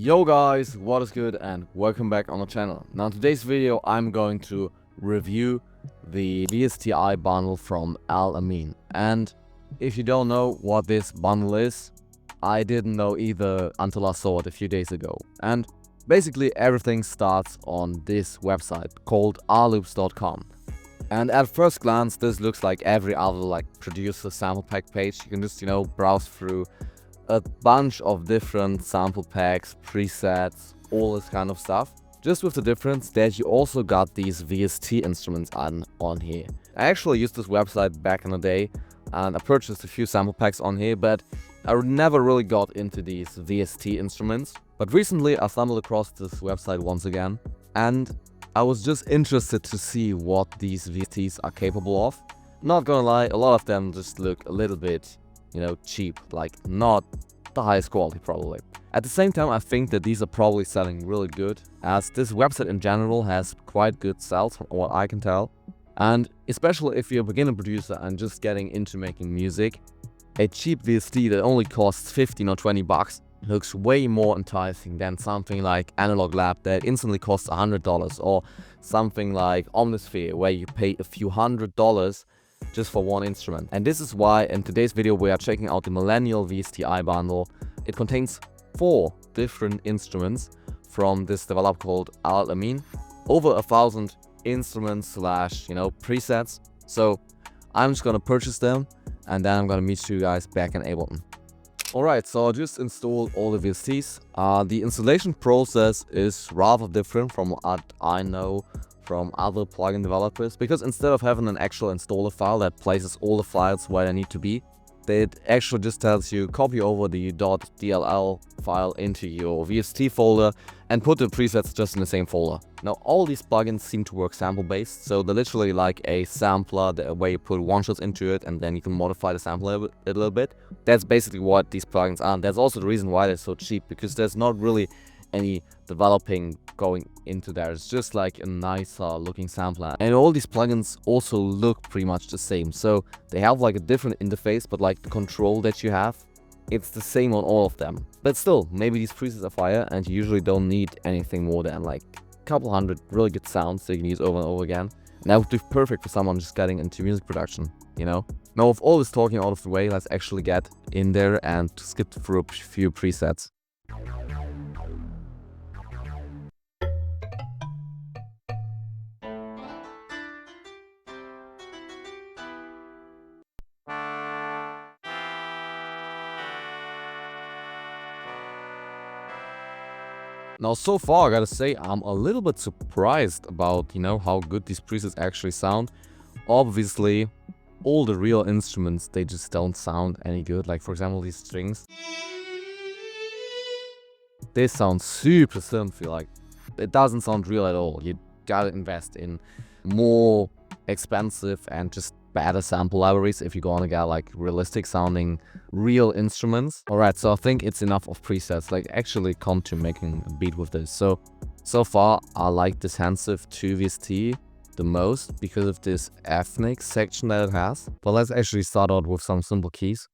Yo guys, what is good and welcome back on the channel. Now in today's video I'm going to review the VSTi bundle from Al Amin. And if you don't know what this bundle is, I didn't know either until I saw it a few days ago. And basically everything starts on this website called rloops.com. And at first glance this looks like every other producer sample pack page. You can just browse through a bunch of different sample packs, presets, all this kind of stuff. Just with the difference that you also got these VST instruments on here. I actually used this website back in the day and I purchased a few sample packs on here, but I never really got into these VST instruments. But recently I stumbled across this website once again and I was just interested to see what these VSTs are capable of. Not gonna lie, a lot of them just look a little bit cheap, like not the highest quality probably. At the same time, I think that these are probably selling really good, as this website in general has quite good sales from what I can tell. And especially if you're a beginner producer and just getting into making music, a cheap VST that only costs 15 or 20 bucks looks way more enticing than something like Analog Lab that instantly costs $100, or something like Omnisphere where you pay a few $100s just for one instrument. And this is why in today's video we are checking out the Millennial VSTi bundle. It contains 4 different instruments from this developer called Al Amin. Over 1,000 instruments / presets. So I'm just gonna purchase them and then I'm gonna meet you guys back in Ableton. Alright, so I just installed all the VSTs. The installation process is rather different from what I know from other plugin developers, because instead of having an actual installer file that places all the files where they need to be, it actually just tells you copy over the .dll file into your VST folder and put the presets just in the same folder. Now all these plugins seem to work sample based, so they're literally like a sampler where you put one shots into it and then you can modify the sample a little bit. That's basically what these plugins are. And that's also the reason why they're so cheap, because there's not really any developing going into there. It's just like a nicer looking sampler, and all these plugins also look pretty much the same. So they have like a different interface, but like the control that you have, it's the same on all of them. But still, maybe these presets are fire and you usually don't need anything more than like a couple hundred really good sounds that you can use over and over again. And that would be perfect for someone just getting into music production, Now with all this talking out of the way, let's actually get in there and skip through a few presets. Now, so far, I gotta say, I'm a little bit surprised about, how good these presets actually sound. Obviously, all the real instruments, they just don't sound any good. Like, for example, these strings. They sound super synthy, like, it doesn't sound real at all. You gotta invest in more expensive and just better sample libraries if you're gonna get like realistic sounding real instruments. Alright, so I think it's enough of presets. Like, actually come to making a beat with this. So far I like this Handsiv 2 VST the most because of this ethnic section that it has. But let's actually start out with some simple keys.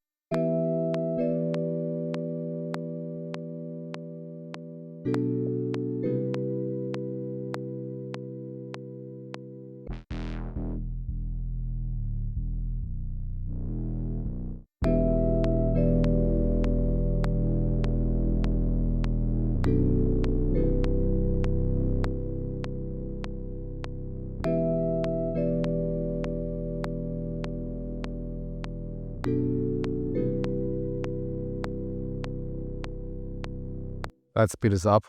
Let's speed this up.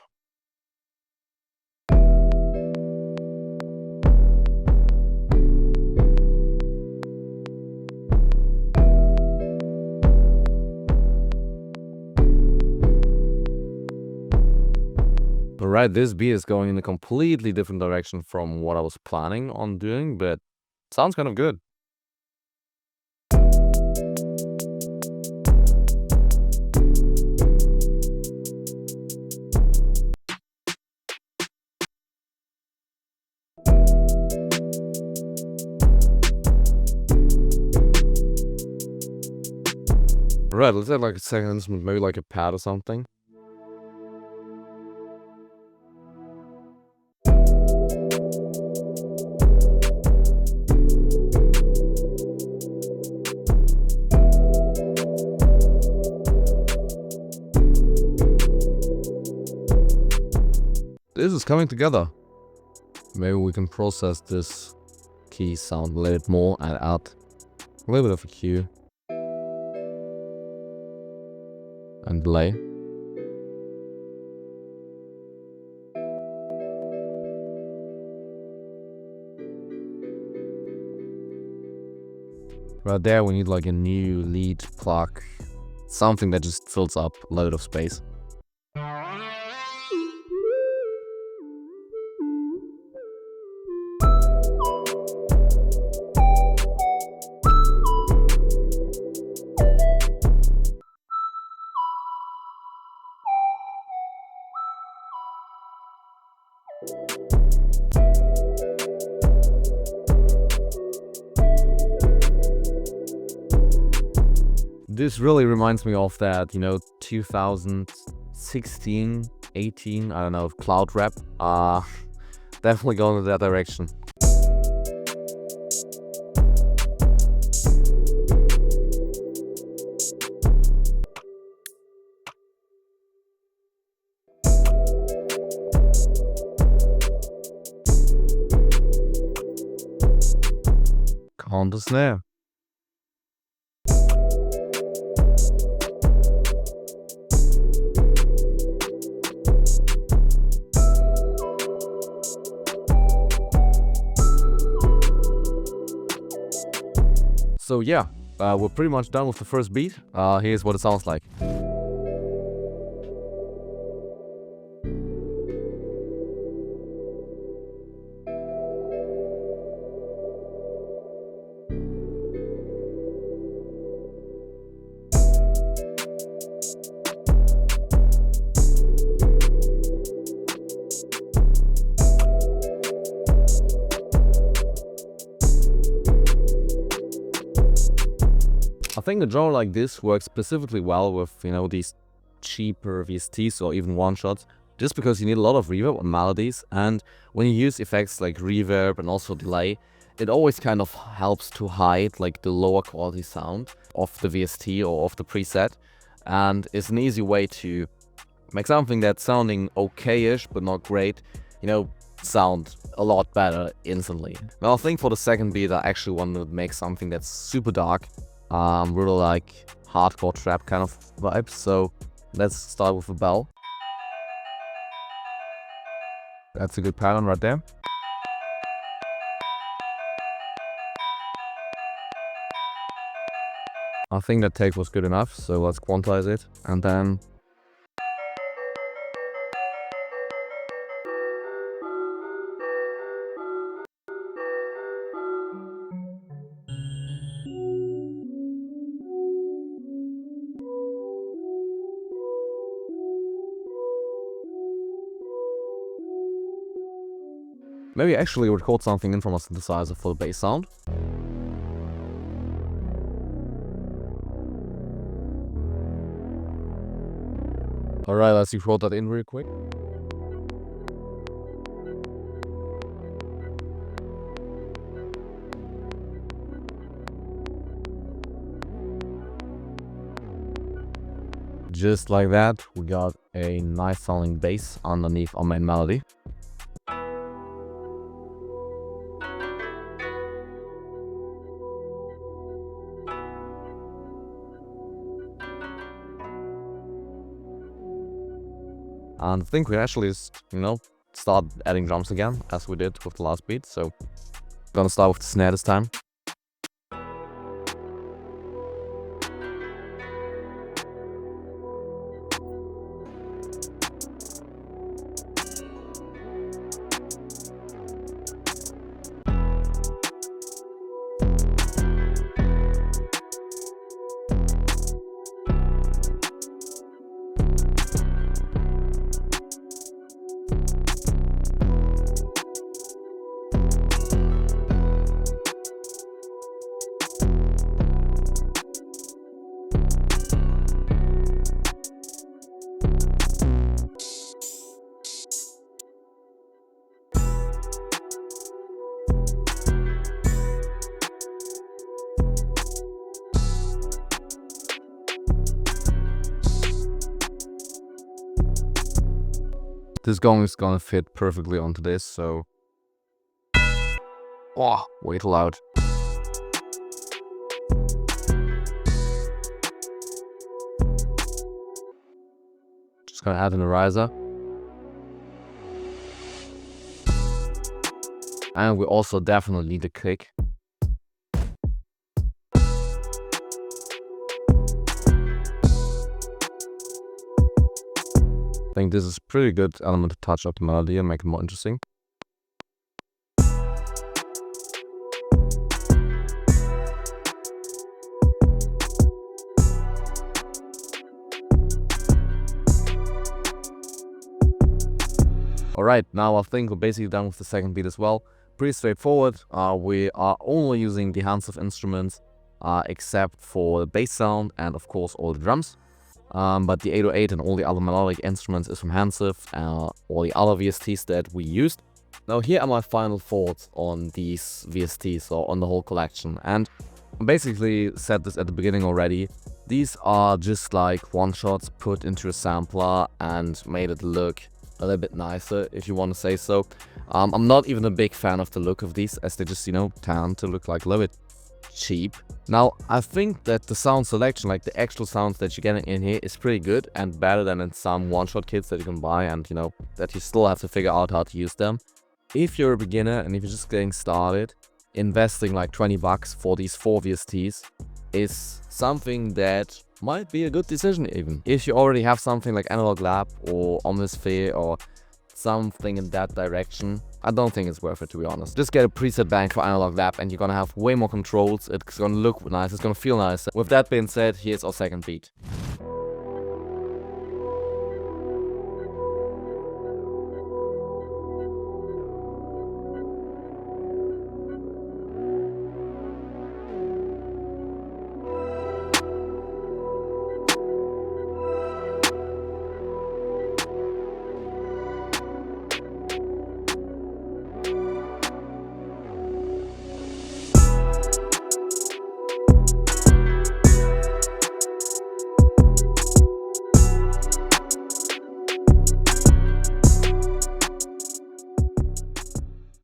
Alright, this beat is going in a completely different direction from what I was planning on doing, but sounds kind of good. Right, let's add like a second instrument, maybe like a pad or something. this is coming together. Maybe we can process this key sound a little bit more and add a little bit of a cue and delay. Right there we need like a new lead Pluck, something that just fills up a load of space. This really reminds me of that, 2016, 18, I don't know, cloud rap. Definitely going in that direction. On the snare. So yeah, we're pretty much done with the first beat. Here's what it sounds like. I think a genre like this works specifically well with, these cheaper VSTs or even one-shots, just because you need a lot of reverb on melodies, and when you use effects like reverb and also delay, it always kind of helps to hide like the lower quality sound of the VST or of the preset, and it's an easy way to make something that's sounding okay-ish but not great, sound a lot better instantly. Now I think for the second beat I actually want to make something that's super dark. Really like hardcore trap kind of vibes, so let's start with a bell. That's a good pattern right there. I think that take was good enough, so let's quantize it, and then maybe actually record something in from a synthesizer for the bass sound. Alright, let's record that in real quick. Just like that, we got a nice sounding bass underneath our main melody. And I think we actually, start adding drums again, as we did with the last beat. So, gonna start with the snare this time. This gong is gonna fit perfectly onto this, so... Oh, way too loud. Just gonna add an riser. And we also definitely need a kick. I think this is a pretty good element to touch up the melody and make it more interesting. Alright, now I think we're basically done with the second beat as well. Pretty straightforward. We are only using the hands of instruments except for the bass sound and of course all the drums. But the 808 and all the other melodic instruments is from Handsif, all the other VSTs that we used. Now here are my final thoughts on these VSTs, or on the whole collection. And I basically said this at the beginning already. These are just like one-shots put into a sampler and made it look a little bit nicer, if you want to say so. I'm not even a big fan of the look of these, as they just, you know, tend to look like a little bit cheap. Now, I think that the sound selection, like the actual sounds that you're getting in here, is pretty good and better than in some one-shot kits that you can buy, and you know, that you still have to figure out how to use them. If you're a beginner and if you're just getting started, investing like 20 bucks for these 4 VSTs is something that might be a good decision even. If you already have something like Analog Lab or Omnisphere or something in that direction, I don't think it's worth it, to be honest. Just get a preset bank for Analog Lab and you're gonna have way more controls, it's gonna look nice, it's gonna feel nice. With that being said, here's our second beat.